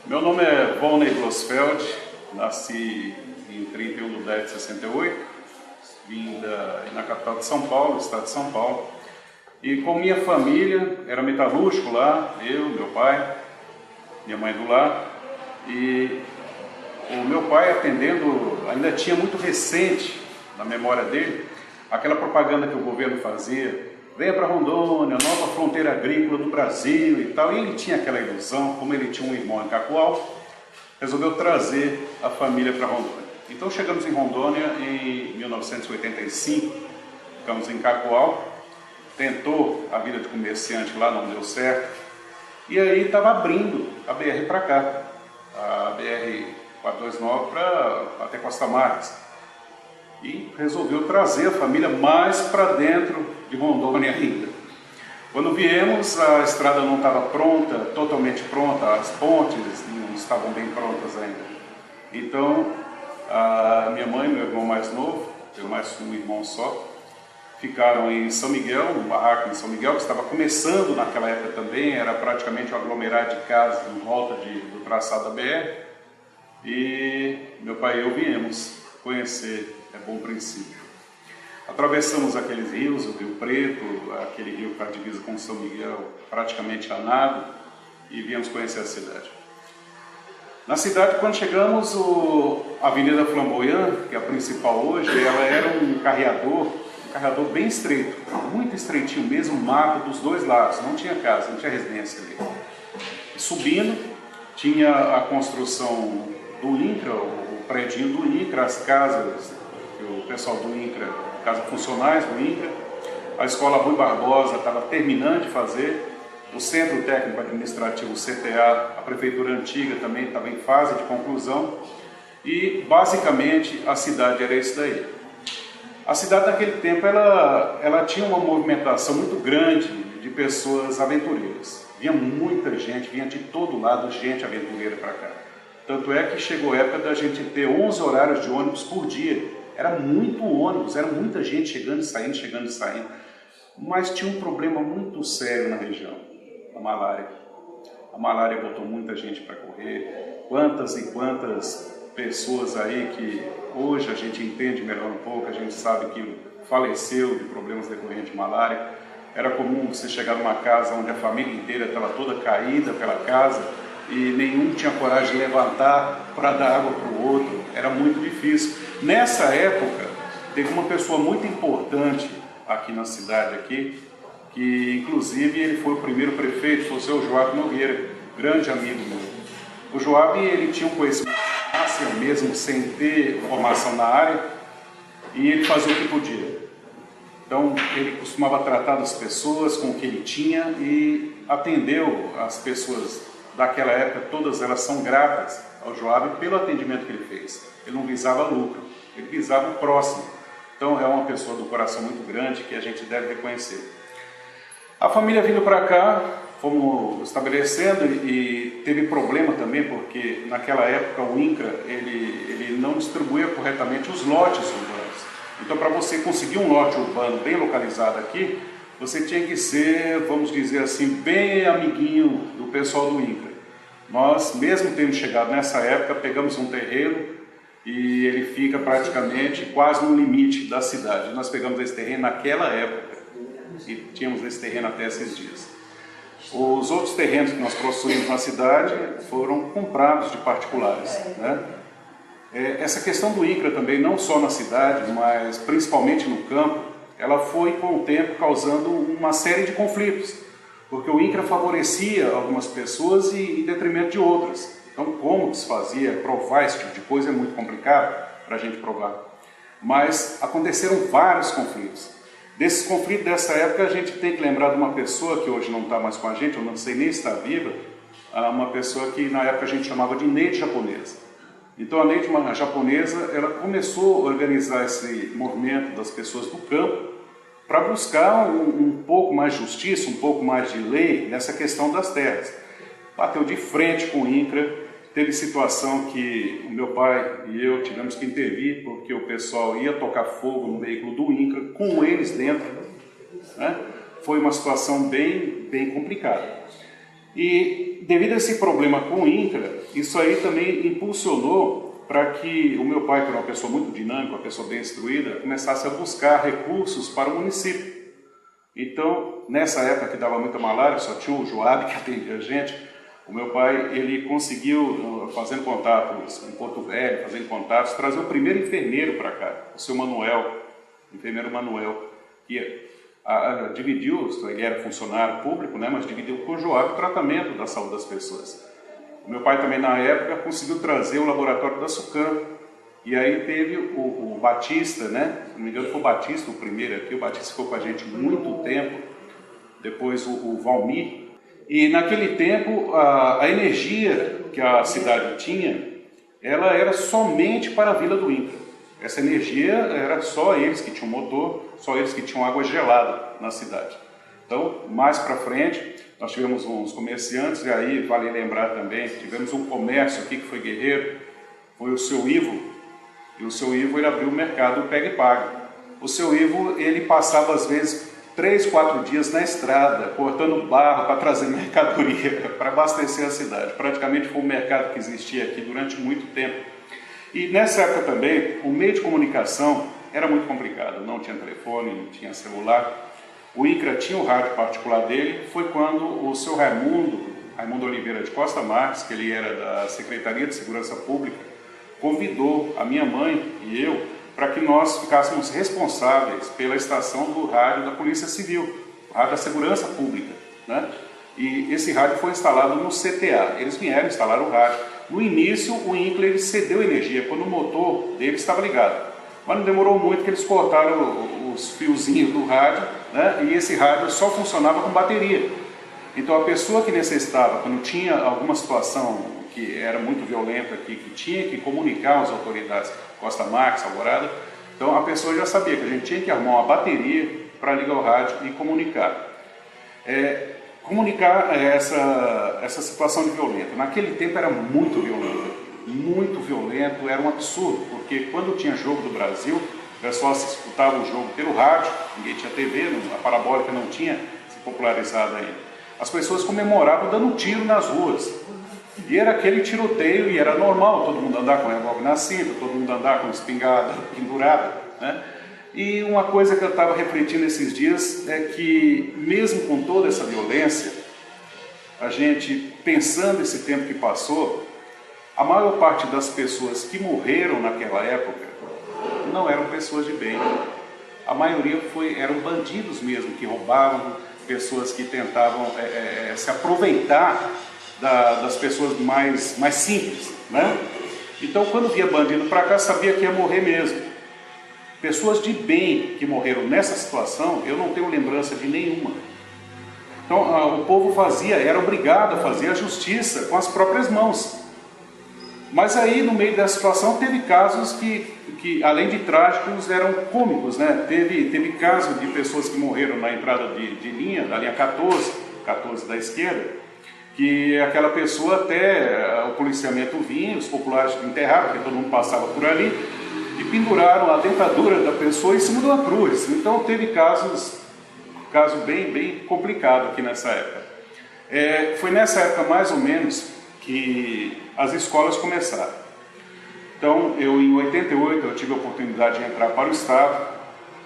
Meu nome é Volney Blossfeld, nasci em 31/10/68, vim na capital de São Paulo, estado de São Paulo, e com minha família, era metalúrgico lá, eu, meu pai, minha mãe do lar, e o meu pai atendendo, ainda tinha muito recente na memória dele, aquela propaganda que o governo fazia: venha para Rondônia, nova fronteira agrícola do Brasil e tal. E ele tinha aquela ilusão, como ele tinha um irmão em Cacoal, resolveu trazer a família para Rondônia. Então chegamos em Rondônia em 1985, ficamos em Cacoal, tentou a vida de comerciante lá, não deu certo, e aí estava abrindo a BR para cá, a BR-429 até Costa Marques. E resolveu trazer a família mais para dentro de Rondônia ainda. Quando viemos, a estrada não estava pronta, totalmente pronta, as pontes não estavam bem prontas ainda. Então, a minha mãe, meu irmão mais novo, eu mais um irmão só, ficaram em São Miguel, um barraco em São Miguel, que estava começando naquela época também, era praticamente um aglomerado de casas em volta do traçado da BR. E meu pai e eu viemos conhecer Bom Princípio. Atravessamos aqueles rios, o Rio Preto, aquele rio que faz divisa com São Miguel, praticamente a nado, e viemos conhecer a cidade. Na cidade, quando chegamos, a Avenida Flamboyant, que é a principal hoje, ela era um carreador bem estreito, muito estreitinho mesmo, mato dos dois lados, não tinha casa, não tinha residência ali. Subindo, tinha a construção do INCRA, o prédio do INCRA, as casas, o pessoal do INCRA, casas funcionais do INCRA, a escola Rui Barbosa estava terminando de fazer, o Centro Técnico Administrativo, o CTA, a prefeitura antiga também estava em fase de conclusão, e basicamente a cidade era isso daí. A cidade naquele tempo ela tinha uma movimentação muito grande de pessoas aventureiras. Vinha muita gente, vinha de todo lado gente aventureira para cá. Tanto é que chegou a época da gente ter 11 horários de ônibus por dia. Era muito ônibus, era muita gente chegando e saindo, chegando e saindo. Mas tinha um problema muito sério na região, a malária. A malária botou muita gente para correr. Quantas e quantas pessoas aí que hoje a gente entende melhor um pouco, a gente sabe que faleceu de problemas decorrentes de malária. Era comum você chegar numa casa onde a família inteira estava toda caída pela casa e nenhum tinha coragem de levantar para dar água para o outro. Era muito difícil. Nessa época, teve uma pessoa muito importante aqui na cidade, que inclusive ele foi o primeiro prefeito, foi o seu Joab Nogueira, grande amigo meu. O Joab, ele tinha um conhecimento mesmo sem ter formação na área, e ele fazia o que podia. Então, ele costumava tratar das pessoas com o que ele tinha e atendeu as pessoas daquela época, todas elas são gratas ao Joab pelo atendimento que ele fez. Ele não visava lucro, ele visava o próximo. Então, é uma pessoa do coração muito grande que a gente deve reconhecer. A família vindo para cá, fomos estabelecendo, e teve problema também, porque naquela época o INCRA ele não distribuía corretamente os lotes urbanos. Então, para você conseguir um lote urbano bem localizado aqui, você tinha que ser, vamos dizer assim, bem amiguinho do pessoal do INCRA. Nós, mesmo tendo chegado nessa época, pegamos um terreno e ele fica praticamente quase no limite da cidade. Nós pegamos esse terreno naquela época e tínhamos esse terreno até esses dias. Os outros terrenos que nós possuímos na cidade foram comprados de particulares, né? Essa questão do INCRA também, não só na cidade, mas principalmente no campo, ela foi com o tempo causando uma série de conflitos, porque o INCRA favorecia algumas pessoas em detrimento de outras. Então, como se fazia, provar esse tipo de coisa é muito complicado para a gente provar. Mas aconteceram vários conflitos. Desses conflitos dessa época, a gente tem que lembrar de uma pessoa que hoje não está mais com a gente, eu não sei nem se está viva, uma pessoa que na época a gente chamava de Neide Japonesa. Então a Neide Japonesa, ela começou a organizar esse movimento das pessoas do campo para buscar um pouco mais de justiça, um pouco mais de lei nessa questão das terras. Bateu de frente com o INCRA, teve situação que o meu pai e eu tivemos que intervir, porque o pessoal ia tocar fogo no veículo do INCRA, com eles dentro, né? Foi uma situação bem complicada. E devido a esse problema com o INCRA, isso aí também impulsionou para que o meu pai, que era uma pessoa muito dinâmica, uma pessoa bem instruída, começasse a buscar recursos para o município. Então, nessa época que dava muita malária, só tinha o Joab que atendia a gente, o meu pai, ele conseguiu, fazendo contatos em Porto Velho, fazendo contatos, trazer o primeiro enfermeiro para cá, o seu Manuel, o enfermeiro Manuel, que dividiu, ele era funcionário público, né, mas dividiu com o Joab o tratamento da saúde das pessoas. O meu pai também, na época, conseguiu trazer o laboratório da Sucam, e aí teve o Batista, né, se não me engano foi o Batista o primeiro aqui, o Batista ficou com a gente muito tempo, depois o Valmir, e naquele tempo a energia que a cidade tinha, ela era somente para a Vila do INCRA. Essa energia era só eles que tinham motor, só eles que tinham água gelada na cidade. Então, mais para frente, nós tivemos uns comerciantes, e aí vale lembrar também, tivemos um comércio aqui que foi guerreiro, foi o seu Ivo, e o seu Ivo ele abriu o mercado Pega e Paga. O seu Ivo ele passava às vezes 3, 4 dias na estrada, cortando barro para trazer mercadoria, para abastecer a cidade. Praticamente foi um mercado que existia aqui durante muito tempo. E nessa época também, o meio de comunicação era muito complicado, não tinha telefone, não tinha celular. O INCRA tinha o rádio particular dele, foi quando o seu Raimundo Oliveira de Costa Marques, que ele era da Secretaria de Segurança Pública, convidou a minha mãe e eu para que nós ficássemos responsáveis pela estação do rádio da Polícia Civil, o rádio da Segurança Pública, né? E esse rádio foi instalado no CTA, eles vieram instalar o rádio. No início, o INCRA ele cedeu energia quando o motor dele estava ligado, mas não demorou muito que eles cortaram os fiozinhos do rádio, né? E esse rádio só funcionava com bateria. Então a pessoa que necessitava, quando tinha alguma situação que era muito violenta aqui, que tinha que comunicar às autoridades, Costa Marques, Alvorada, então a pessoa já sabia que a gente tinha que arrumar uma bateria para ligar o rádio e comunicar. Comunicar essa situação de violento. Naquele tempo era muito violento, era um absurdo, porque quando tinha jogo do Brasil, o pessoal se escutava o jogo pelo rádio, ninguém tinha TV, a parabólica não tinha se popularizado ainda. As pessoas comemoravam dando tiro nas ruas, e era aquele tiroteio, e era normal todo mundo andar com revólver na cinta, todo mundo andar com espingarda pendurada, né? E uma coisa que eu estava refletindo esses dias é que, mesmo com toda essa violência, a gente, pensando esse tempo que passou, a maior parte das pessoas que morreram naquela época não eram pessoas de bem. A maioria eram bandidos mesmo, que roubavam, pessoas que tentavam se aproveitar das pessoas mais simples, né? Então, quando via bandido para cá, sabia que ia morrer mesmo. Pessoas de bem que morreram nessa situação, eu não tenho lembrança de nenhuma. Então, o povo era obrigado a fazer a justiça com as próprias mãos. Mas aí, no meio dessa situação, teve casos que além de trágicos, eram cômicos, né? Teve caso de pessoas que morreram na entrada de linha, da linha 14 da esquerda, que aquela pessoa até o policiamento vinha, os populares enterraram, porque todo mundo passava por ali, e penduraram a dentadura da pessoa em cima de uma cruz. Então teve caso bem complicado aqui nessa época. Foi nessa época mais ou menos que as escolas começaram. Então em 88 eu tive a oportunidade de entrar para o Estado,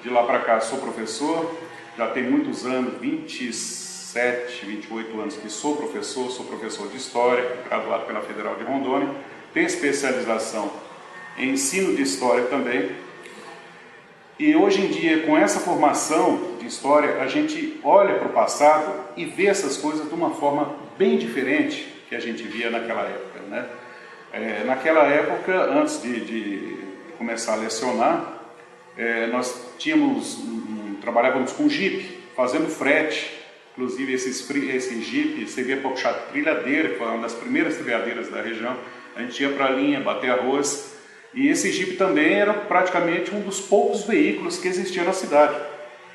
de lá para cá sou professor, já tem muitos anos, 27, 28 anos que sou professor de História, graduado pela Federal de Rondônia, tenho especialização em ensino de História também. E hoje em dia, com essa formação de História, a gente olha para o passado e vê essas coisas de uma forma bem diferente que a gente via naquela época, né? Naquela época, antes de começar a lecionar, nós trabalhávamos com Jeep, fazendo frete. Inclusive esse Jeep servia para puxar trilhadeira, que foi uma das primeiras trilhadeiras da região. A gente ia para a linha, bater arroz. E esse Jeep também era praticamente um dos poucos veículos que existia na cidade.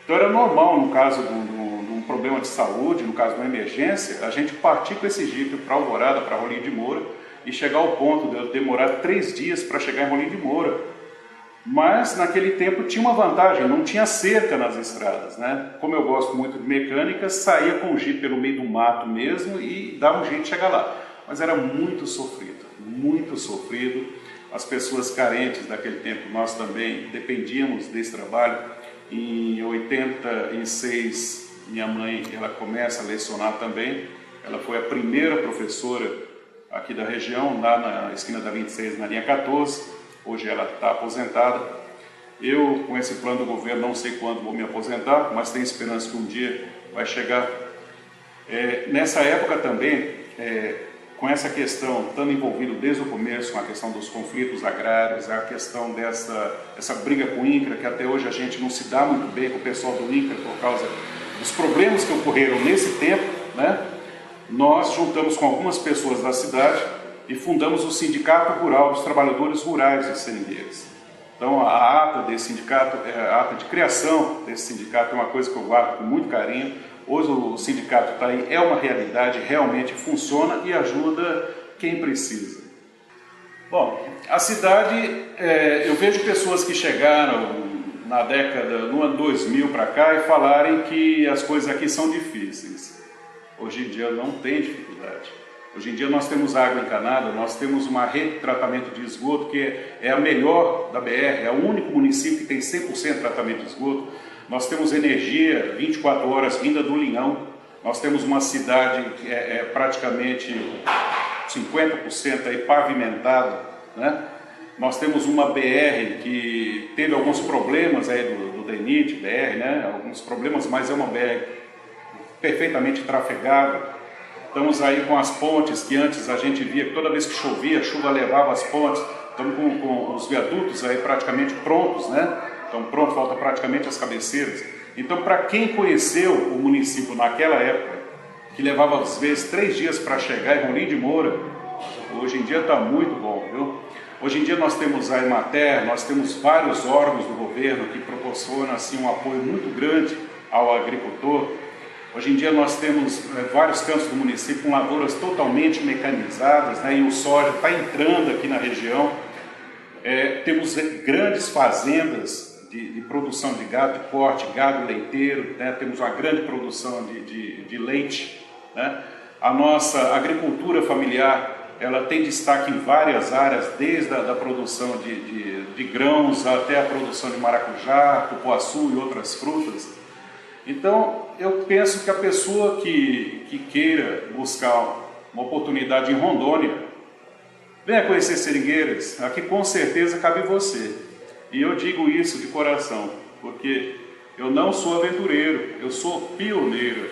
Então era normal, no caso de um problema de saúde, no caso de uma emergência, a gente partir com esse Jeep para Alvorada, para Rolim de Moura, e chegar ao ponto de eu demorar 3 dias para chegar em Rolim de Moura. Mas naquele tempo tinha uma vantagem, não tinha cerca nas estradas, né? Como eu gosto muito de mecânica, saía com o Jeep pelo meio do mato mesmo e dava um jeito de chegar lá. Mas era muito sofrido, muito sofrido. As pessoas carentes daquele tempo, nós também dependíamos desse trabalho. Em 86, minha mãe, ela começa a lecionar também. Ela foi a primeira professora aqui da região, lá na esquina da 26, na linha 14. Hoje ela está aposentada. Eu, com esse plano do governo, não sei quando vou me aposentar, mas tenho esperança que um dia vai chegar. Nessa época também, com essa questão, estando envolvido desde o começo com a questão dos conflitos agrários, a questão dessa briga com o INCRA, que até hoje a gente não se dá muito bem com o pessoal do INCRA por causa dos problemas que ocorreram nesse tempo, né? Nós juntamos com algumas pessoas da cidade e fundamos o Sindicato Rural dos Trabalhadores Rurais de Seringueiras. Então a ata desse sindicato, a ata de criação desse sindicato é uma coisa que eu guardo com muito carinho. Hoje o sindicato está aí, é uma realidade, realmente funciona e ajuda quem precisa. Bom, a cidade, eu vejo pessoas que chegaram na década, no ano 2000 para cá e falarem que as coisas aqui são difíceis. Hoje em dia não tem dificuldade. Hoje em dia nós temos água encanada, nós temos uma rede de tratamento de esgoto que é a melhor da BR, é o único município que tem 100% de tratamento de esgoto. Nós temos energia 24 horas vinda do Linhão. Nós temos uma cidade que é praticamente 50% aí pavimentada, né? Nós temos uma BR que teve alguns problemas aí do DENIT, BR, né? Alguns problemas, mas é uma BR perfeitamente trafegada. Estamos aí com as pontes que antes a gente via que toda vez que chovia, a chuva levava as pontes. Estamos com os viadutos aí praticamente prontos, né? Então pronto, falta praticamente as cabeceiras. Então, para quem conheceu o município naquela época, que levava às vezes 3 dias para chegar em Rolim de Moura, hoje em dia está muito bom, viu? Hoje em dia nós temos a Emater, nós temos vários órgãos do governo que proporcionam assim, um apoio muito grande ao agricultor. Hoje em dia nós temos vários cantos do município com lavouras totalmente mecanizadas, né? E o soja está entrando aqui na região. Temos grandes fazendas de produção de gado de corte, gado leiteiro, né? Temos uma grande produção de leite, né? A nossa agricultura familiar, ela tem destaque em várias áreas, desde a produção de grãos até a produção de maracujá, cupuaçu e outras frutas. Então, eu penso que a pessoa que queira buscar uma oportunidade em Rondônia, venha conhecer Seringueiras, aqui com certeza cabe você. E eu digo isso de coração, porque eu não sou aventureiro, eu sou pioneiro.